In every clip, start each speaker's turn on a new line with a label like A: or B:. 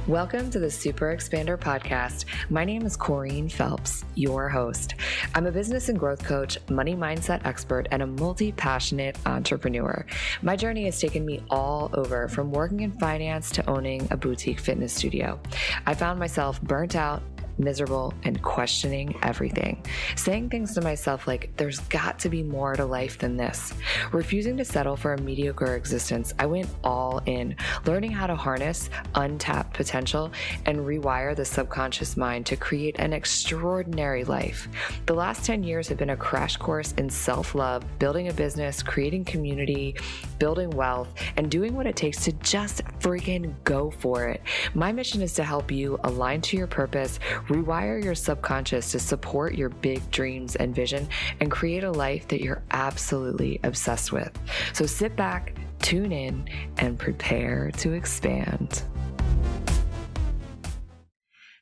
A: Welcome to the Super Expander podcast. My name is Corrine Phelps, your host. I'm a business and growth coach, money mindset expert, and a multi-passionate entrepreneur. My journey has taken me all over, from working in finance to owning a boutique fitness studio. I found myself burnt out, miserable, and questioning everything. Saying things to myself like, there's got to be more to life than this. Refusing to settle for a mediocre existence, I went all in, learning how to harness untapped potential and rewire the subconscious mind to create an extraordinary life. The last 10 years have been a crash course in self-love, building a business, creating community, building wealth, and doing what it takes to just freaking go for it. My mission is to help you align to your purpose, rewire your subconscious to support your big dreams and vision, and create a life that you're absolutely obsessed with. So sit back, tune in, and prepare to expand.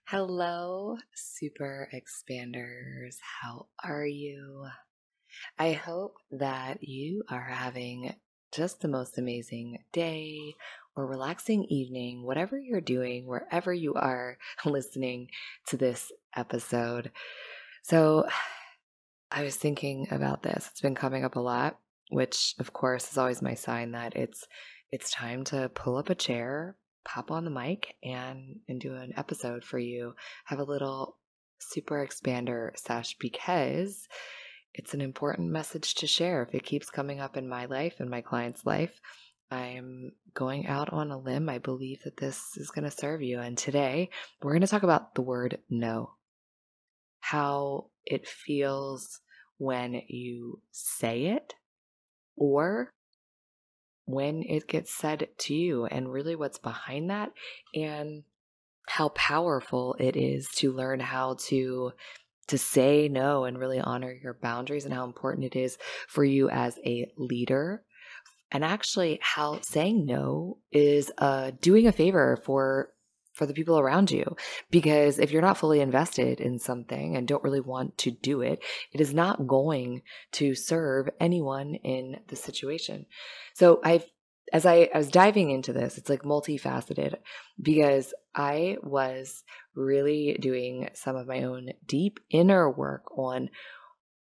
A: Hello, Super Expanders. How are you? I hope that you are having just the most amazing day or relaxing evening, whatever you're doing, wherever you are listening to this episode. So I was thinking about this. It's been coming up a lot, which of course is always my sign that it's time to pull up a chair, pop on the mic, and do an episode for you. Have a little Super Expander sesh because it's an important message to share. If it keeps coming up in my life and my client's life, I'm going out on a limb. I believe that this is going to serve you. And today we're going to talk about the word no, how it feels when you say it or when it gets said to you, and really what's behind that, and how powerful it is to learn how to say no and really honor your boundaries, and how important it is for you as a leader. And actually how saying no is doing a favor for the people around you. Because if you're not fully invested in something and don't really want to do it, it is not going to serve anyone in the situation. So as I was diving into this, it's like multifaceted, because I was really doing some of my own deep inner work on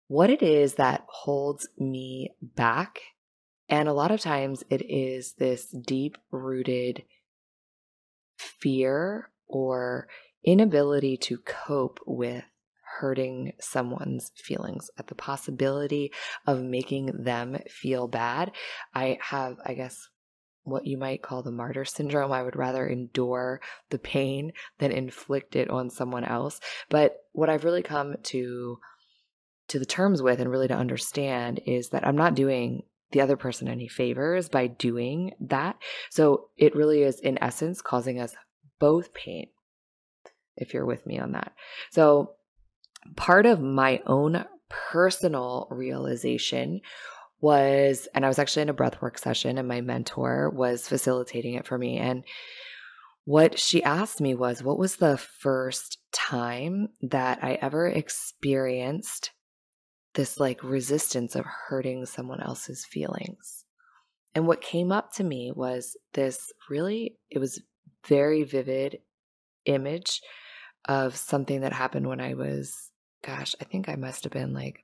A: what it is that holds me back. And a lot of times it is this deep-rooted fear or inability to cope with hurting someone's feelings, at the possibility of making them feel bad. I have, I guess, what you might call the Martyr Syndrome. I would rather endure the pain than inflict it on someone else. But what I've really come to the terms with and really to understand is that I'm not doing the other person any favors by doing that. So it really is, in essence, causing us both pain, if you're with me on that. So part of my own personal realization was, and I was actually in a breathwork session and my mentor was facilitating it for me. And what she asked me was, what was the first time that I ever experienced this like resistance of hurting someone else's feelings? And what came up to me was this really, it was very vivid image of something that happened when I was, I think I must have been like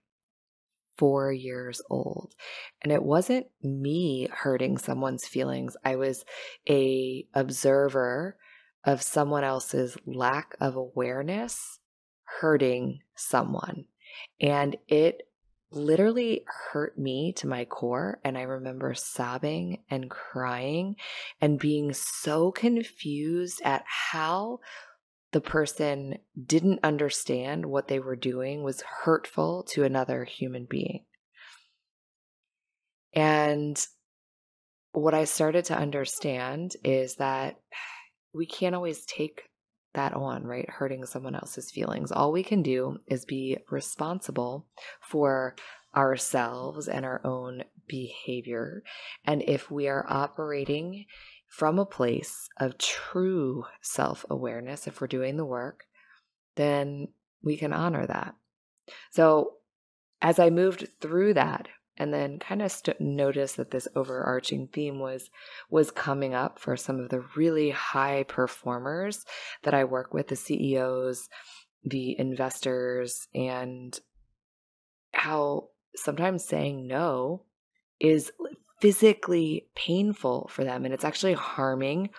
A: 4 years old. And it wasn't me hurting someone's feelings. I was a observer of someone else's lack of awareness hurting someone. And it literally hurt me to my core. And I remember sobbing and crying and being so confused at how the person didn't understand what they were doing was hurtful to another human being. And what I started to understand is that we can't always take that on, right? Hurting someone else's feelings. All we can do is be responsible for ourselves and our own behavior. And if we are operating from a place of true self-awareness, if we're doing the work, then we can honor that. So as I moved through that, and then kind of noticed that this overarching theme was coming up for some of the really high performers that I work with, the CEOs, the investors, and how sometimes saying no is physically painful for them, and it's actually harming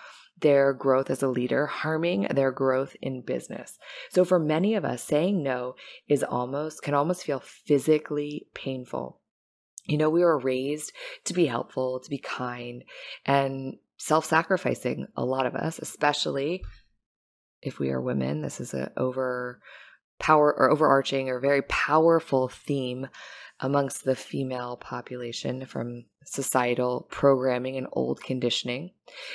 A: their growth as a leader, harming their growth in business. So for many of us, saying no can almost feel physically painful. We were raised to be helpful, to be kind, and self-sacrificing, a lot of us, especially if we are women. This is an overarching or very powerful theme amongst the female population from societal programming and old conditioning.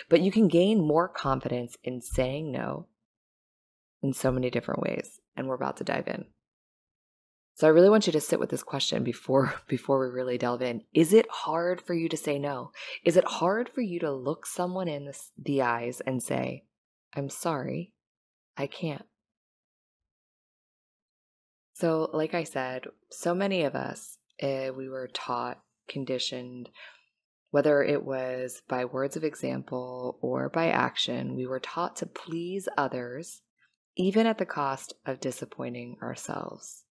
A: But you can gain more confidence in saying no in so many different ways, and we're about to dive in. So I really want you to sit with this question before we really delve in. Is it hard for you to say no? Is it hard for you to look someone in the eyes and say, "I'm sorry, I can't"? So like I said, so many of us, we were taught, conditioned, whether it was by words of example or by action, we were taught to please others, even at the cost of disappointing ourselves.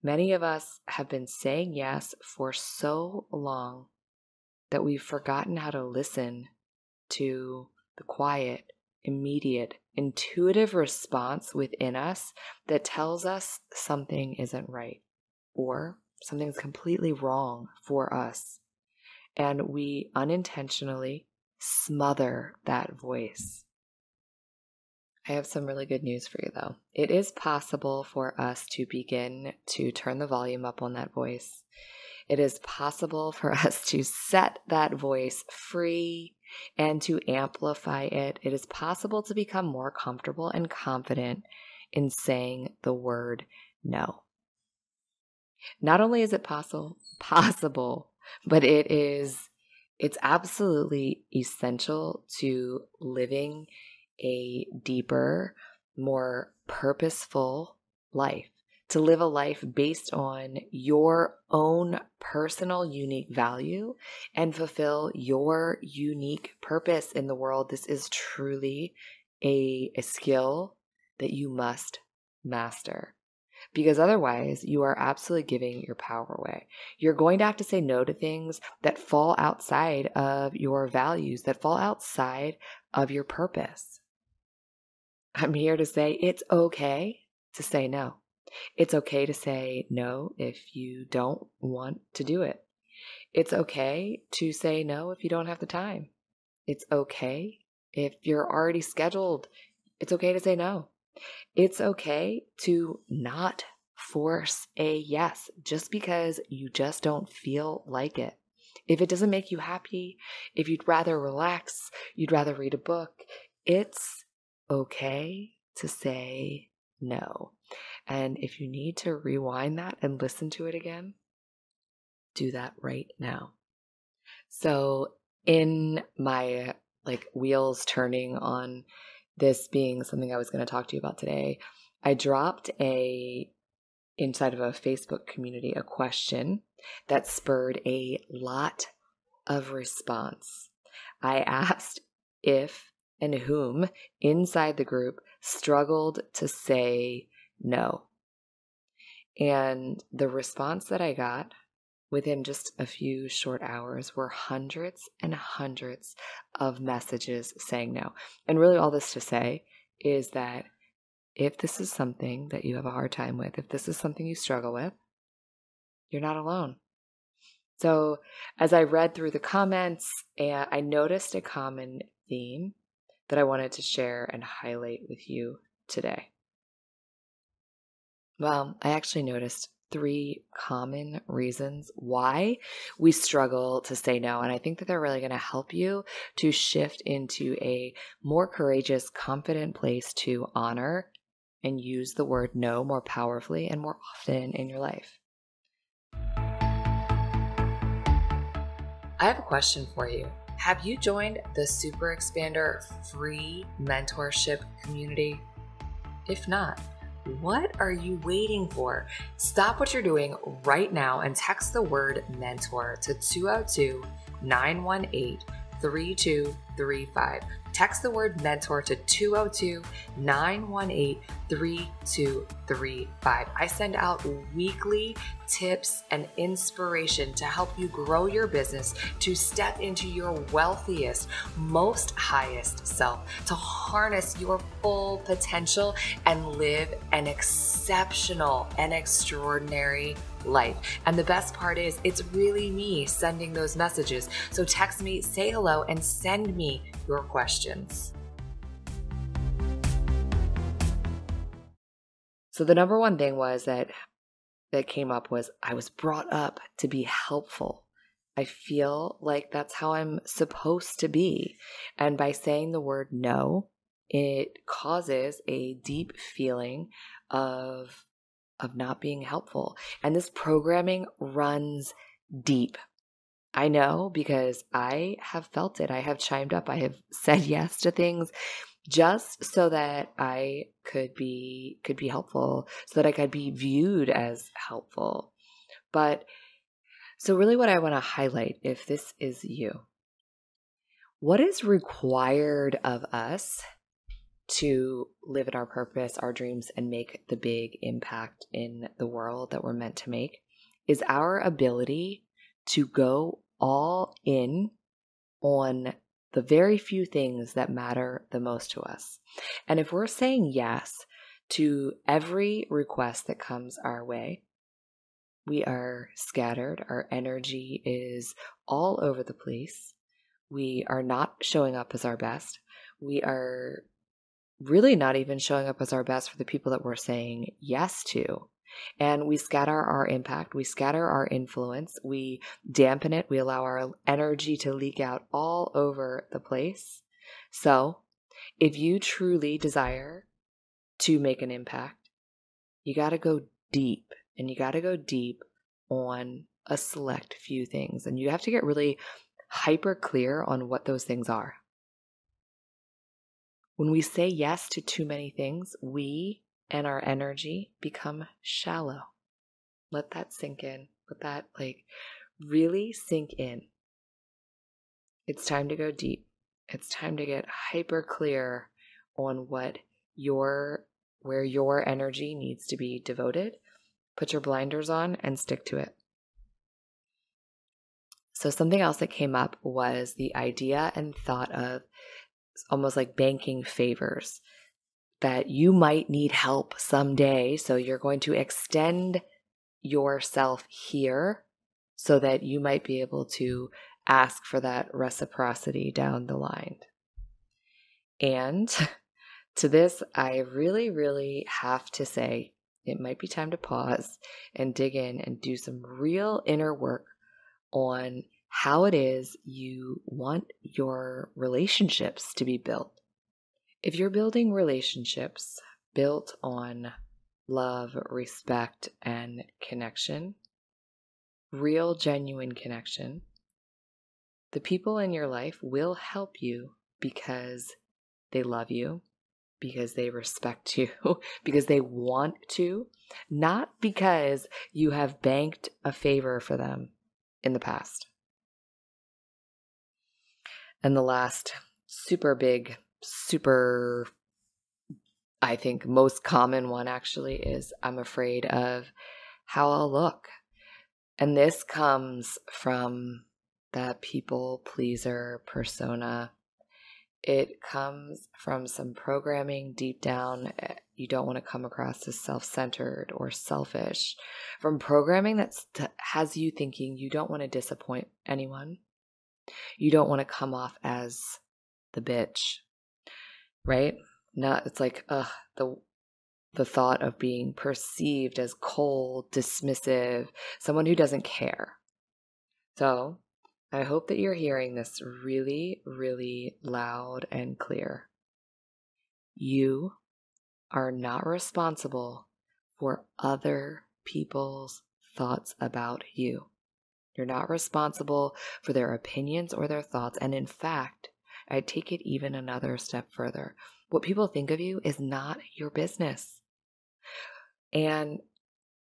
A: Many of us have been saying yes for so long that we've forgotten how to listen to the quiet, immediate, intuitive response within us that tells us something isn't right or something's completely wrong for us. And we unintentionally smother that voice. I have some really good news for you, though. It is possible for us to begin to turn the volume up on that voice. It is possible for us to set that voice free and to amplify it. It is possible to become more comfortable and confident in saying the word no. Not only is it possible, but it's absolutely essential to living a deeper, more purposeful life, to live a life based on your own personal unique value and fulfill your unique purpose in the world. This is truly a skill that you must master, because otherwise you are absolutely giving your power away. You're going to have to say no to things that fall outside of your values, that fall outside of your purpose. I'm here to say it's okay to say no. It's okay to say no if you don't want to do it. It's okay to say no if you don't have the time. It's okay if you're already scheduled. It's okay to say no. It's okay to not force a yes just because you just don't feel like it. If it doesn't make you happy, if you'd rather relax, you'd rather read a book, it's okay to say no. And if you need to rewind that and listen to it again, do that right now. So in my wheels turning on this being something I was going to talk to you about today, I dropped inside of a Facebook community, a question that spurred a lot of response. I asked if and whom inside the group struggled to say no. And the response that I got within just a few short hours were hundreds and hundreds of messages saying no. And really all this to say is that if this is something that you have a hard time with, if this is something you struggle with, you're not alone. So as I read through the comments, I noticed a common theme that I wanted to share and highlight with you today. Well, I actually noticed 3 common reasons why we struggle to say no. And I think that they're really going to help you to shift into a more courageous, confident place to honor and use the word no more powerfully and more often in your life. I have a question for you. Have you joined the Super Expander free mentorship community? If not, What are you waiting for? Stop what you're doing right now and text the word mentor to 202-918-3235. Text the word mentor to 202-918-3235. I send out weekly tips and inspiration to help you grow your business, to step into your wealthiest, most highest self, to harness your full potential and live an exceptional and extraordinary life. And the best part is, it's really me sending those messages. So text me, say hello, and send me your questions. So the number one thing was that came up was I was brought up to be helpful. I feel like that's how I'm supposed to be. And by saying the word no, it causes a deep feeling of not being helpful. And this programming runs deep. I know because I have felt it. I have chimed up. I have said yes to things just so that I could be helpful, so that I could be viewed as helpful. But so really what I want to highlight, if this is you, what is required of us to live in our purpose, our dreams, and make the big impact in the world that we're meant to make is our ability to go all in on the very few things that matter the most to us. And if we're saying yes to every request that comes our way, we are scattered. Our energy is all over the place. We are not showing up as our best. We are really not even showing up as our best for the people that we're saying yes to. And we scatter our impact, we scatter our influence, we dampen it, we allow our energy to leak out all over the place. So, if you truly desire to make an impact, you got to go deep, and you got to go deep on a select few things. And you have to get really hyper clear on what those things are. When we say yes to too many things, we and our energy become shallow. Let that sink in. Let that really sink in. It's time to go deep. It's time to get hyper clear on where your energy needs to be devoted. Put your blinders on and stick to it. So something else that came up was the idea and thought of almost like banking favors, that you might need help someday. So you're going to extend yourself here so that you might be able to ask for that reciprocity down the line. And to this, I really, really have to say, it might be time to pause and dig in and do some real inner work on how it is you want your relationships to be built. If you're building relationships built on love, respect, and connection, real, genuine connection, the people in your life will help you because they love you, because they respect you, because they want to, not because you have banked a favor for them in the past. And the last I think most common one actually is I'm afraid of how I'll look. And this comes from that people pleaser persona. It comes from some programming deep down. You don't want to come across as self-centered or selfish. From programming that has you thinking you don't want to disappoint anyone. You don't want to come off as the bitch, right? It's like the thought of being perceived as cold, dismissive, someone who doesn't care. So I hope that you're hearing this really, really loud and clear. You are not responsible for other people's thoughts about you. You're not responsible for their opinions or their thoughts. And in fact, I'd take it even another step further. What people think of you is not your business. And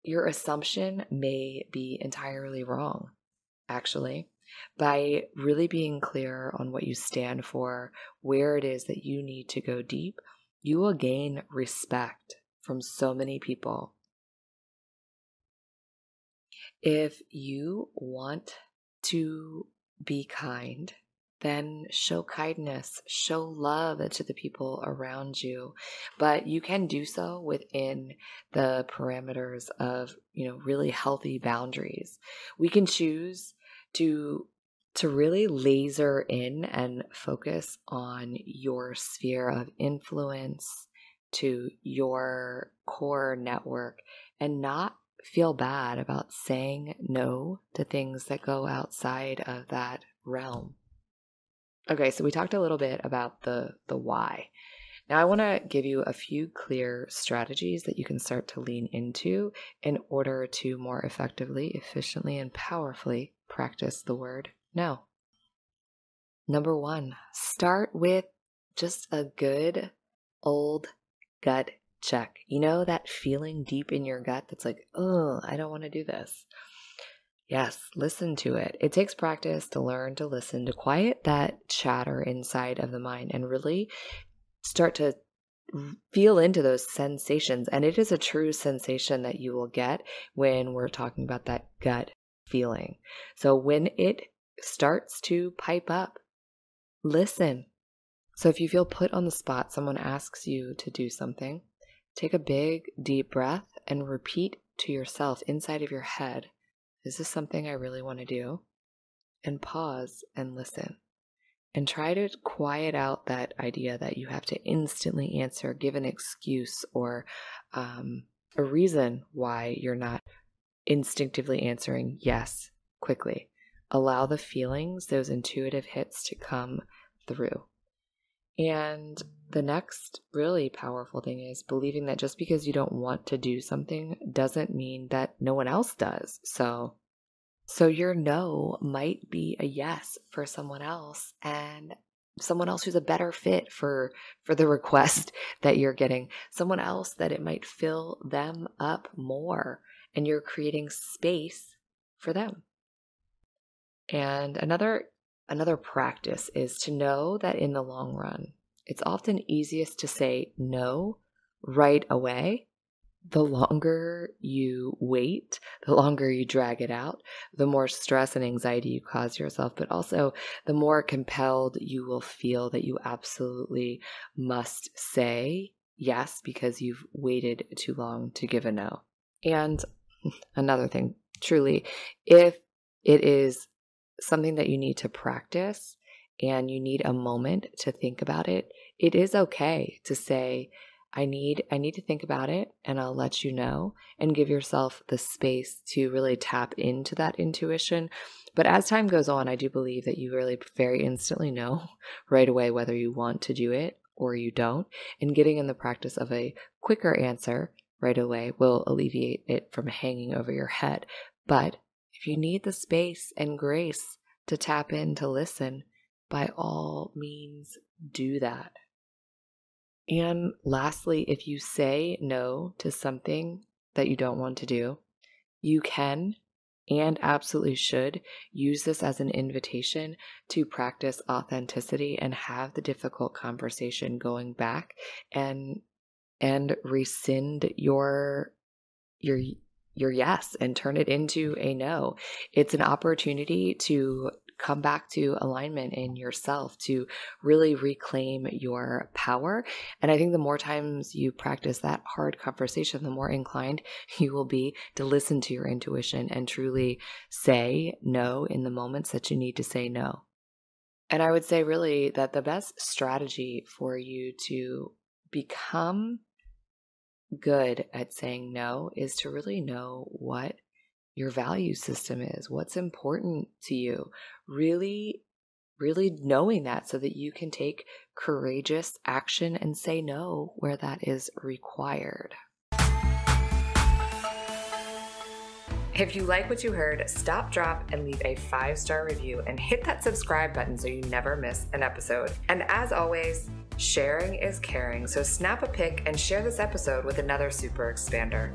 A: your assumption may be entirely wrong, actually. By really being clear on what you stand for, where it is that you need to go deep, you will gain respect from so many people. If you want to be kind, then show kindness, show love to the people around you. But you can do so within the parameters of, really healthy boundaries. We can choose to really laser in and focus on your sphere of influence, to your core network, and not feel bad about saying no to things that go outside of that realm. Okay, so we talked a little bit about the why. Now I want to give you a few clear strategies that you can start to lean into in order to more effectively, efficiently, and powerfully practice the word no. Number 1, start with just a good old gut check. You know that feeling deep in your gut that's like, oh, I don't want to do this. Yes, listen to it. It takes practice to learn to listen, to quiet that chatter inside of the mind and really start to feel into those sensations. And it is a true sensation that you will get when we're talking about that gut feeling. So when it starts to pipe up, listen. So if you feel put on the spot, someone asks you to do something, take a big, deep breath and repeat to yourself inside of your head, is this something I really want to do? And pause and listen. And try to quiet out that idea that you have to instantly answer, give an excuse or a reason why you're not instinctively answering yes quickly. Allow the feelings, those intuitive hits to come through. And the next really powerful thing is believing that just because you don't want to do something doesn't mean that no one else does. So your no might be a yes for someone else, and someone else who's a better fit for the request that you're getting, someone else that it might fill them up more, and you're creating space for them. And another practice is to know that in the long run, it's often easiest to say no right away. The longer you wait, the longer you drag it out, the more stress and anxiety you cause yourself, but also the more compelled you will feel that you absolutely must say yes because you've waited too long to give a no. And another thing, truly, if it is something that you need to practice and you need a moment to think about it, it is okay to say, I need to think about it and I'll let you know, and give yourself the space to really tap into that intuition. But as time goes on, I do believe that you really very instantly know right away whether you want to do it or you don't. And getting in the practice of a quicker answer right away will alleviate it from hanging over your head. But if you need the space and grace to tap in, to listen, by all means, do that. And lastly, if you say no to something that you don't want to do, you can and absolutely should use this as an invitation to practice authenticity and have the difficult conversation going back and rescind your yes and turn it into a no. It's an opportunity to come back to alignment in yourself, to really reclaim your power. And I think the more times you practice that hard conversation, the more inclined you will be to listen to your intuition and truly say no in the moments that you need to say no. And I would say really that the best strategy for you to become good at saying no is to really know what your value system is, what's important to you, really knowing that so that you can take courageous action and say no where that is required. If you like what you heard, stop, drop, and leave a 5-star review and hit that subscribe button so you never miss an episode. And as always, Sharing is caring, so snap a pic and share this episode with another super expander.